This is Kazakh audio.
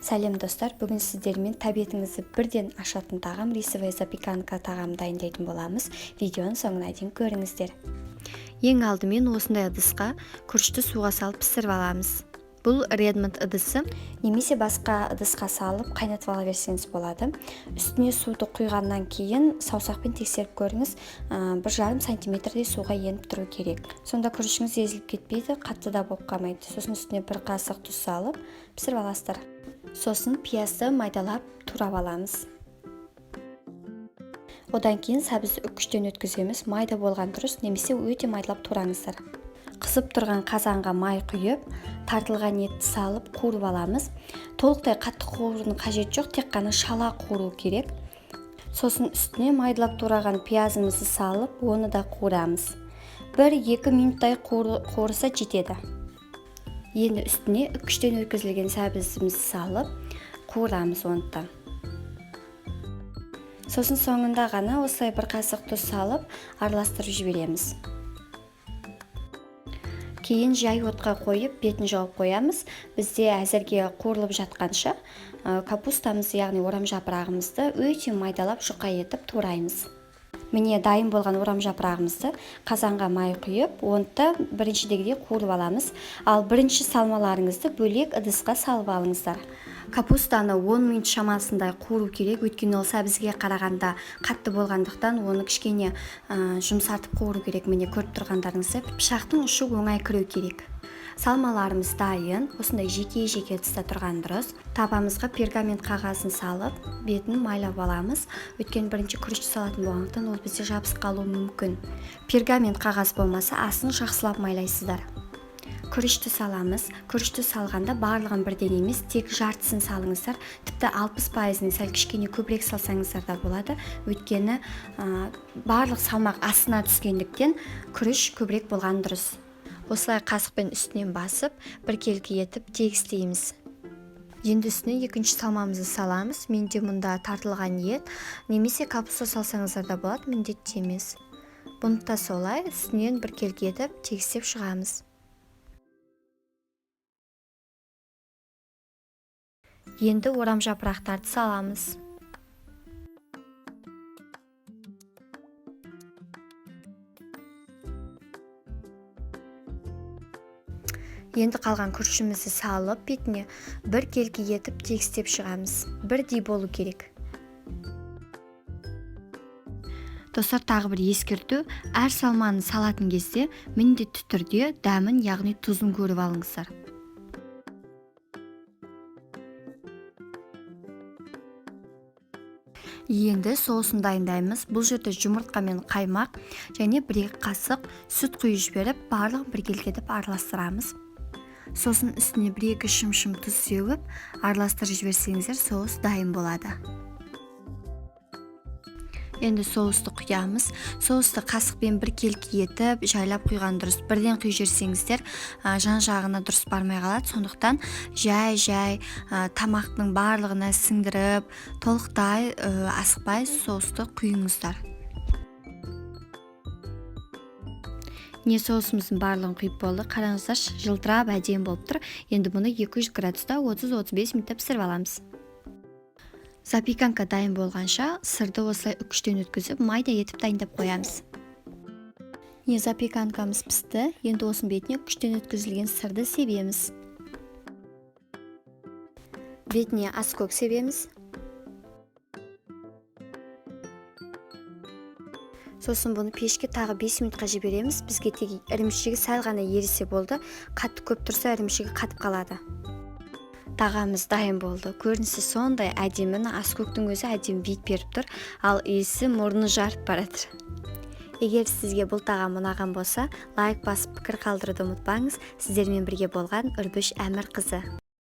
Сәлем достар, бүгін сіздермен тәбетіңізді бірден ашатын тағам рисовая запеканка тағам дайындайтын боламыз. Видеоның соңына дейін көріңіздер. Ең алдымен осындай ыдысқа күрішті суға салып пісіріп аламыз. Бұл Redmond ыдысы, немесе басқа ыдысқа салып қайнатып ала берсеңіз болады. Үстіне суды құйғаннан кейін саусақпен тексеріп көріңіз, 1,5 сантиметрдей суға еніп тұру керек. Сонда күрішіңіз езіліп кетпейді, қатты да болып қалмайды. Сосын үстіне 1 қасық тұз салып пісіріп аласыздар. Сосын пиязды майдалап турап аламыз. Одан кейін сәбізді үккіштен өткіземіз. Майда болған дұрыс, немесе өте майдалап тураңыздар. Қызып тұрған қазанға май құйып, тартылған етті салып қуырып аламыз. Толықтай қатты қуырудың қажет жоқ, тек қана шала қуыру керек. Сосын үстіне майдалап тураған пиязымызды салып, оны да қуырамыз. 1-2 минуттай қуырса жетеді. Енді үстіне үккіштен өткізілген сәбізімізді салып қуырамыз оны. Сосын соңында ғана осылай 1 қасық тұз салып араластырып жібереміз. Кейін жай отқа қойып, бетін жауып қоямыз. Бізде әзірге қуырылып жатқанша капустамызды, яғни орам жапырағымызды өте майдалап жұқа етіп тураймыз. Міне дайын болған орам жапырағымызды қазанға май құйып, оны біріншідегідей қуырып аламыз. Ал бірінші салмаларыңызды бөлек ыдысқа салып алыңыздар. Капустаны 10 минут шамасында қуыру керек, өйткені ол сәбізге қарағанда қатты болғандықтан оны кішкене жұмсартып қуыру керек. Міне көріп тұрғандарыңызды, пышақтың ұшы оңай кіру керек. Салмаларымыз дайын, осындай жеке-жеке ыдыста тұрған дұрыс. Табамызға пергамент қағазын салып, бетін майлап аламыз. Өйткені бірінші күрішті салатын болғандықтан ол бізде жабысып қалуы мүмкін. Пергамент қағаз болмаса, асын жақсылап майлайсыздар. Күрішті саламыз. Күрішті салғанда барлығын бірден емес, тек жартысын салыңыздар. Тіпті 60%-ын сәл кішкене көбірек салсаңыздар да болады. Өйткені барлық салмақ астына түскендіктен күріш көбірек болған дұрыс. Осылай қасықпен үстінен басып, біркелкі етіп тегістейміз. Енді үстіне екінші салмамызды саламыз. Менде мұнда тартылған ет, немесе капуста салсаңыздар да болады, міндетті емес. Бұны да солай үстінен біркелкі етіп тегістеп шығамыз. Енді орам жапырақтарды саламыз. Енді қалған күрішімізді салып, бетіне біркелкі етіп тегістеп шығамыз. Бірдей болу керек. Достар, тағы бір ескерту, әр салманы салатын кезде міндетті түрде дәмін, яғни тұзын көріп алыңыздар. Енді соусын дайындаймыз. Бұл жерде жұмыртқа мен қаймақ және 1-2 қасық сүт құйып жіберіп, барлығын біркелкі етіп араластырамыз. Сосын үстіне 1-2 шым-шым тұз сеуіп, араластырып жіберсеңіздер, соус дайын болады. Енді соусты құямыз. Соусты қасықпен біркелкі етіп, жайлап құйған дұрыс. Бірден құйып жіберсеңіздер, жан-жағына дұрыс бармай қалады. Сондықтан жай-жай тамақтың барлығына сіңдіріп, толықтай асықпай соусты құйыңыздар. Не соусымыздың барлығын құйып болды. Қараңыздар, жылтырап әдемі болып тұр. Енді бұны 200 градуста 30-35 минут пісіріп аламыз. Запеканка дайын болғанша сырды осылай үккіштен өткізіп, майда етіп дайындап қоямыз. Запеканкамыз пісті. Енді осының бетіне үккіштен өткізілген сырды себеміз. Бетіне аскөк себеміз. Сосын бұны пешке тағы 5 минутқа жібереміз. Бізге тек ірімшігі сәл ғана ерісе болды. Қатты көп тұрса ірімшігі қатып қалады. Тағамыз дайын болды. Көрінісі сондай әдемі, аскөктің өзі әдемі бет беріп тұр, ал иісі мұрны жарып барады. Егер сізге бұл тағам ұнаған болса, лайк басып пікір қалдыруды ұмытпаңыз. Сіздермен бірге болған Үрбіш Әмірқызы.